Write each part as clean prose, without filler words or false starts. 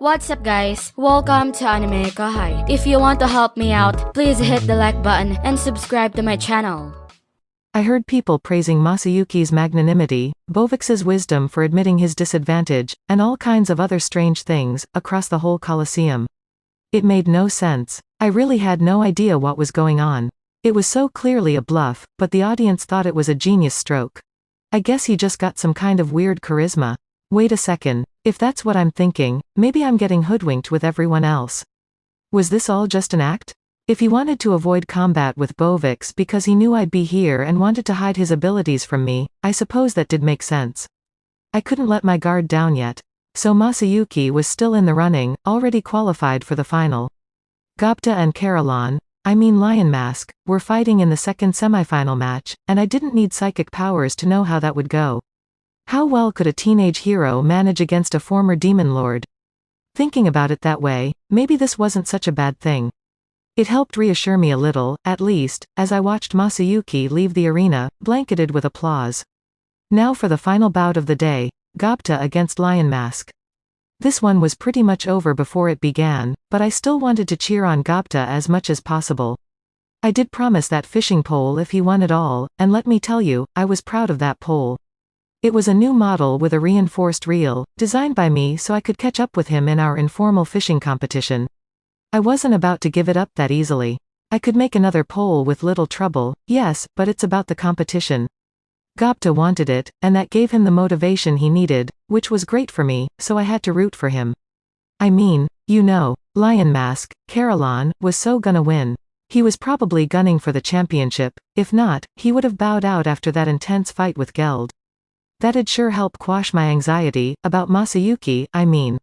What's up guys, welcome to AnimeKouhai. If you want to help me out, please hit the like button and subscribe to my channel. I heard people praising Masayuki's magnanimity, Bovix's wisdom for admitting his disadvantage, and all kinds of other strange things, across the whole Colosseum. It made no sense. I really had no idea what was going on. It was so clearly a bluff, but the audience thought it was a genius stroke. I guess he just got some kind of weird charisma. Wait a second, if that's what I'm thinking, maybe I'm getting hoodwinked with everyone else. Was this all just an act? If he wanted to avoid combat with Bovix because he knew I'd be here and wanted to hide his abilities from me, I suppose that did make sense. I couldn't let my guard down yet. So Masayuki was still in the running, already qualified for the final. Gopta and Lion Mask, were fighting in the second semifinal match, and I didn't need psychic powers to know how that would go. How well could a teenage hero manage against a former demon lord? Thinking about it that way, maybe this wasn't such a bad thing. It helped reassure me a little, at least, as I watched Masayuki leave the arena, blanketed with applause. Now for the final bout of the day, Gopta against Lion Mask. This one was pretty much over before it began, but I still wanted to cheer on Gopta as much as possible. I did promise that fishing pole if he won it all, and let me tell you, I was proud of that pole. It was a new model with a reinforced reel, designed by me so I could catch up with him in our informal fishing competition. I wasn't about to give it up that easily. I could make another pole with little trouble, yes, but it's about the competition. Gopta wanted it, and that gave him the motivation he needed, which was great for me, so I had to root for him. I mean, you know, Lion Mask, was so gonna win. He was probably gunning for the championship, if not, he would have bowed out after that intense fight with Geld. That'd sure help quash my anxiety, about Masayuki, I mean.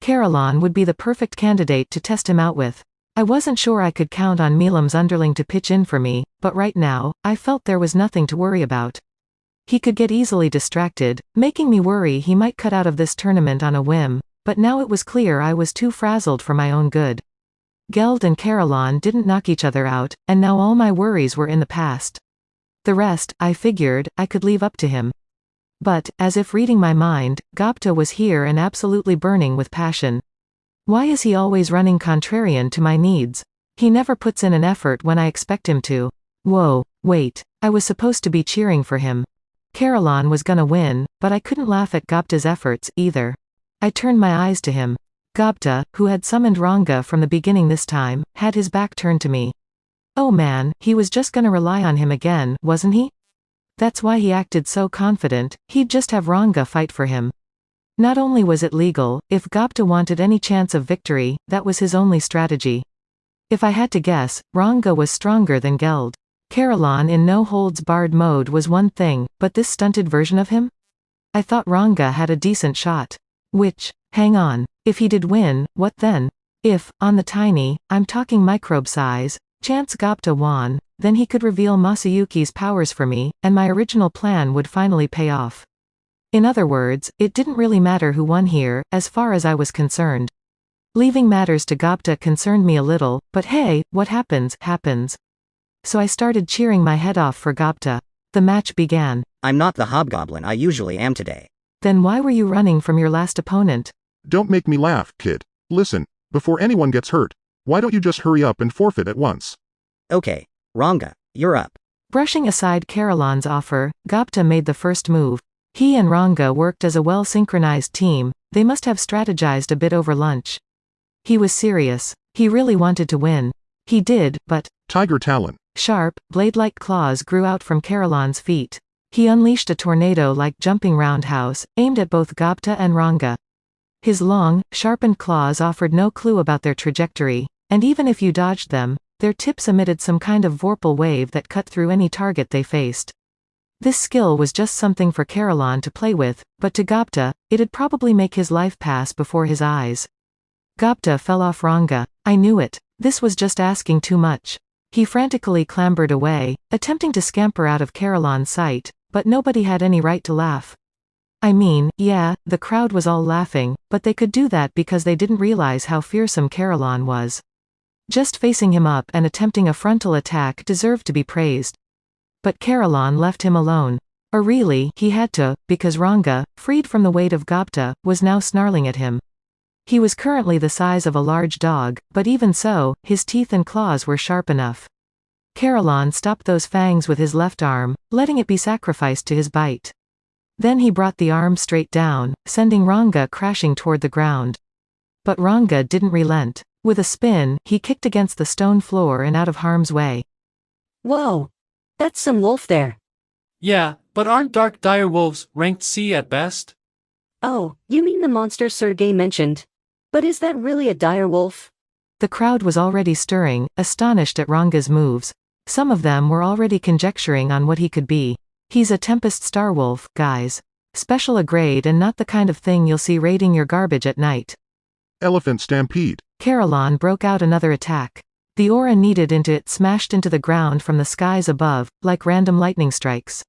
would be the perfect candidate to test him out with. I wasn't sure I could count on Milam's underling to pitch in for me, but right now, I felt there was nothing to worry about. He could get easily distracted, making me worry he might cut out of this tournament on a whim, but now it was clear I was too frazzled for my own good. Geld and didn't knock each other out, and now all my worries were in the past. The rest, I figured, I could leave up to him. But, as if reading my mind, Gopta was here and absolutely burning with passion. Why is he always running contrarian to my needs? He never puts in an effort when I expect him to. Whoa, wait, I was supposed to be cheering for him. was gonna win, but I couldn't laugh at Gopta's efforts, either. I turned my eyes to him. Gopta, who had summoned Ranga from the beginning this time, had his back turned to me. Oh man, he was just gonna rely on him again, wasn't he? That's why he acted so confident, he'd just have Ranga fight for him. Not only was it legal, if Gopta wanted any chance of victory, that was his only strategy. If I had to guess, Ranga was stronger than Geld. in no-holds-barred mode was one thing, but this stunted version of him? I thought Ranga had a decent shot. Which, hang on, if he did win, what then? If, on the tiny, I'm talking microbe size, chance Gopta won, then he could reveal Masayuki's powers for me, and my original plan would finally pay off. In other words, it didn't really matter who won here, as far as I was concerned. Leaving matters to Gopta concerned me a little, but hey, what happens, happens. So I started cheering my head off for Gopta. The match began. I'm not the hobgoblin I usually am today. Then why were you running from your last opponent? Don't make me laugh, kid. Listen, before anyone gets hurt, why don't you just hurry up and forfeit at once? Okay, Ranga, you're up. Brushing aside Caroline's offer, Gopta made the first move. He and Ranga worked as a well-synchronized team, they must have strategized a bit over lunch. He was serious. He really wanted to win. He did, but... Tiger Talon. Sharp, blade-like claws grew out from Caroline's feet. He unleashed a tornado-like jumping roundhouse, aimed at both Gopta and Ranga. His long, sharpened claws offered no clue about their trajectory, and even if you dodged them, their tips emitted some kind of vorpal wave that cut through any target they faced. This skill was just something for Caroline to play with, but to Gopta, it'd probably make his life pass before his eyes. Gopta fell off Ranga. I knew it. This was just asking too much. He frantically clambered away, attempting to scamper out of Caroline's sight, but nobody had any right to laugh. I mean, yeah, the crowd was all laughing, but they could do that because they didn't realize how fearsome Caroline was. Just facing him up and attempting a frontal attack deserved to be praised. But Caroline left him alone. Or really, he had to, because Ranga, freed from the weight of Gopta, was now snarling at him. He was currently the size of a large dog, but even so, his teeth and claws were sharp enough. Caroline stopped those fangs with his left arm, letting it be sacrificed to his bite. Then he brought the arm straight down, sending Ranga crashing toward the ground. But Ranga didn't relent. With a spin, he kicked against the stone floor and out of harm's way. Whoa! That's some wolf there. Yeah, but aren't dark dire wolves ranked C at best? Oh, you mean the monster Sergei mentioned? But is that really a dire wolf? The crowd was already stirring, astonished at Ranga's moves. Some of them were already conjecturing on what he could be. He's a Tempest Starwolf, guys. Special a grade and not the kind of thing you'll see raiding your garbage at night. Elephant stampede. Caroline broke out another attack. The aura kneaded into it smashed into the ground from the skies above, like random lightning strikes.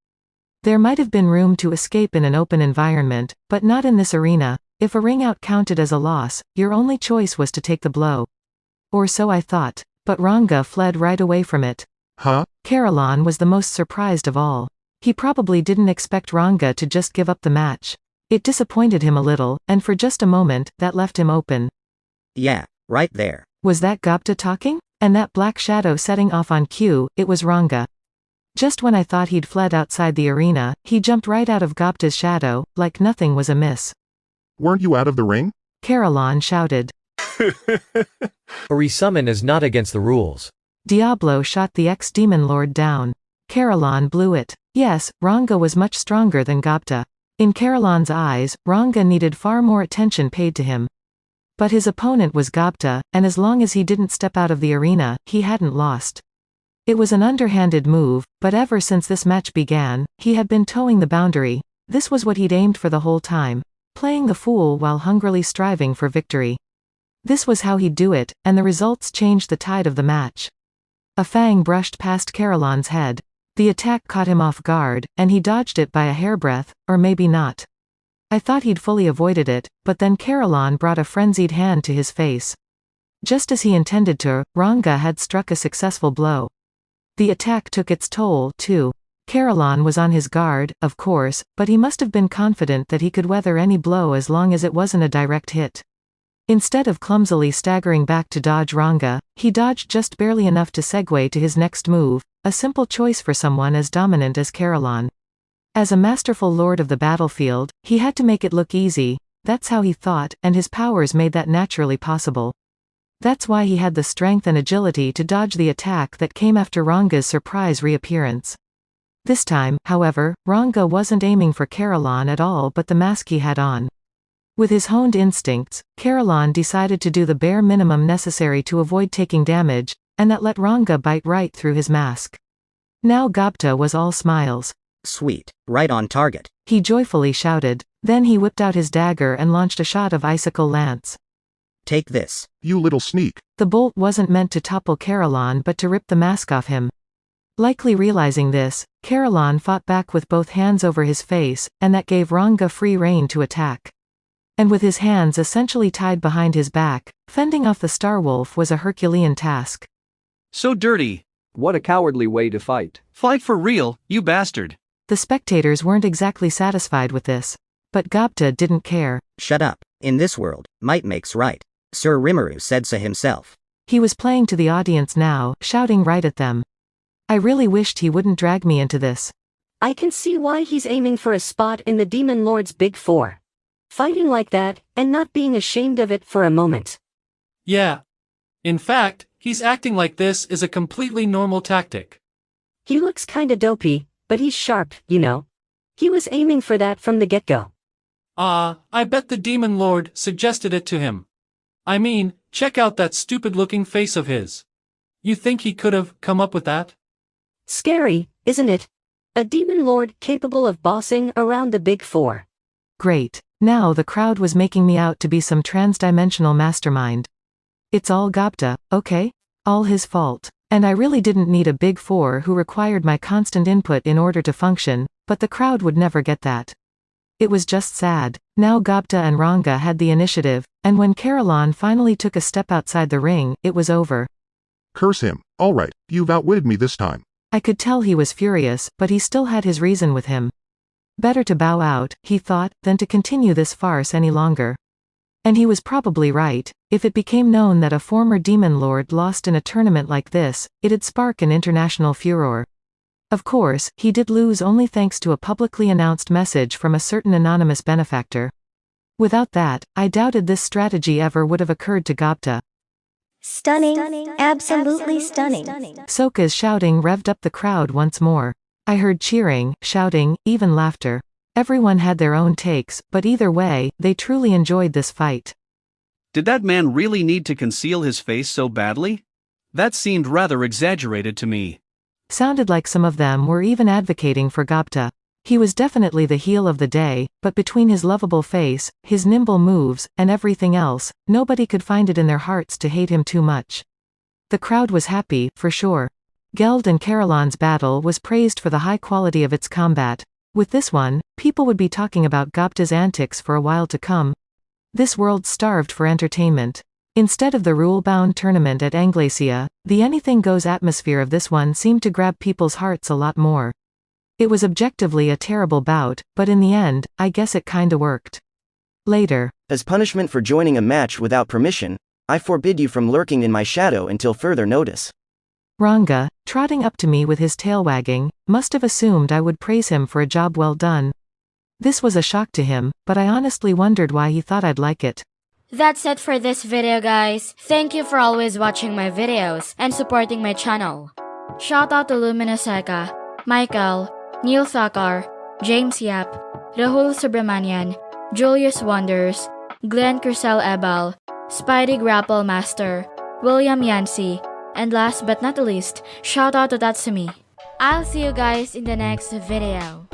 There might have been room to escape in an open environment, but not in this arena. If a ring out counted as a loss, your only choice was to take the blow. Or so I thought. But Ranga fled right away from it. Huh? Caroline was the most surprised of all. He probably didn't expect Ranga to just give up the match. It disappointed him a little, and for just a moment, that left him open. Yeah, right there. Was that Gopta talking? And that black shadow setting off on cue, it was Ranga. Just when I thought he'd fled outside the arena, he jumped right out of Gopta's shadow, like nothing was amiss. Weren't you out of the ring? Caroline shouted. A resummon is not against the rules. Diablo shot the ex-demon lord down. Caroline blew it. Yes, Ranga was much stronger than Gopta. In Caroline's eyes, Ranga needed far more attention paid to him. But his opponent was Gopta, and as long as he didn't step out of the arena, he hadn't lost. It was an underhanded move, but ever since this match began, he had been towing the boundary. This was what he'd aimed for the whole time. Playing the fool while hungrily striving for victory. This was how he'd do it, and the results changed the tide of the match. A fang brushed past Caroline's head. The attack caught him off guard, and he dodged it by a hairbreadth, or maybe not. I thought he'd fully avoided it, but then Caroline brought a frenzied hand to his face. Just as he intended to, Ranga had struck a successful blow. The attack took its toll, too. Caroline was on his guard, of course, but he must have been confident that he could weather any blow as long as it wasn't a direct hit. Instead of clumsily staggering back to dodge Ranga, he dodged just barely enough to segue to his next move, a simple choice for someone as dominant as Caroline. As a masterful lord of the battlefield, he had to make it look easy. That's how he thought, and his powers made that naturally possible. That's why he had the strength and agility to dodge the attack that came after Ranga's surprise reappearance. This time, however, Ranga wasn't aiming for Caroline at all but the mask he had on. With his honed instincts, Caroline decided to do the bare minimum necessary to avoid taking damage, and that let Ranga bite right through his mask. Now Gopta was all smiles. Sweet, right on target. He joyfully shouted. Then he whipped out his dagger and launched a shot of icicle lance. Take this. You little sneak. The bolt wasn't meant to topple Caroline but to rip the mask off him. Likely realizing this, Caroline fought back with both hands over his face, and that gave Ranga free rein to attack. And with his hands essentially tied behind his back, fending off the Starwolf was a Herculean task. So dirty. What a cowardly way to fight. Fight for real, you bastard. The spectators weren't exactly satisfied with this. But Gopta didn't care. Shut up. In this world, might makes right. Sir Rimuru said so himself. He was playing to the audience now, shouting right at them. I really wished he wouldn't drag me into this. I can see why he's aiming for a spot in the Demon Lord's Big Four. Fighting like that, and not being ashamed of it for a moment. Yeah. In fact, he's acting like this is a completely normal tactic. He looks kinda dopey, but he's sharp, you know. He was aiming for that from the get-go. I bet the Demon Lord suggested it to him. I mean, check out that stupid-looking face of his. You think he could have come up with that? Scary, isn't it? A Demon Lord capable of bossing around the Big Four. Great. Now the crowd was making me out to be some transdimensional mastermind. It's all Gopta, okay? All his fault. And I really didn't need a Big Four who required my constant input in order to function, but the crowd would never get that. It was just sad. Now Gopta and Ranga had the initiative, and when Caroline finally took a step outside the ring, it was over. Curse him. All right, you've outwitted me this time. I could tell he was furious, but he still had his reason with him. Better to bow out, he thought, than to continue this farce any longer. And he was probably right. If it became known that a former demon lord lost in a tournament like this, it'd spark an international furor. Of course, he did lose only thanks to a publicly announced message from a certain anonymous benefactor. Without that, I doubted this strategy ever would have occurred to Gopta. Stunning, absolutely stunning. Soka's shouting revved up the crowd once more. I heard cheering, shouting, even laughter. Everyone had their own takes, but either way, they truly enjoyed this fight. Did that man really need to conceal his face so badly? That seemed rather exaggerated to me. Sounded like some of them were even advocating for Gopta. He was definitely the heel of the day, but between his lovable face, his nimble moves, and everything else, nobody could find it in their hearts to hate him too much. The crowd was happy, for sure. Geld and Caroline's battle was praised for the high quality of its combat. With this one, people would be talking about Gopta's antics for a while to come. This world starved for entertainment. Instead of the rule-bound tournament at Anglacia, the anything-goes atmosphere of this one seemed to grab people's hearts a lot more. It was objectively a terrible bout, but in the end, I guess it kinda worked. Later. As punishment for joining a match without permission, I forbid you from lurking in my shadow until further notice. Ranga, trotting up to me with his tail wagging, must have assumed I would praise him for a job well done. This was a shock to him, but I honestly wondered why he thought I'd like it. That's it for this video, guys. Thank you for always watching my videos and supporting my channel. Shout out to Luminoseka, Michael, Neil Thakar, James Yap, Rahul Subramanian, Julius Wonders, Glenn Crucel Ebal, Spidey Grapple Master, William Yancey, and last but not least, shout out to Tatsumi. I'll see you guys in the next video.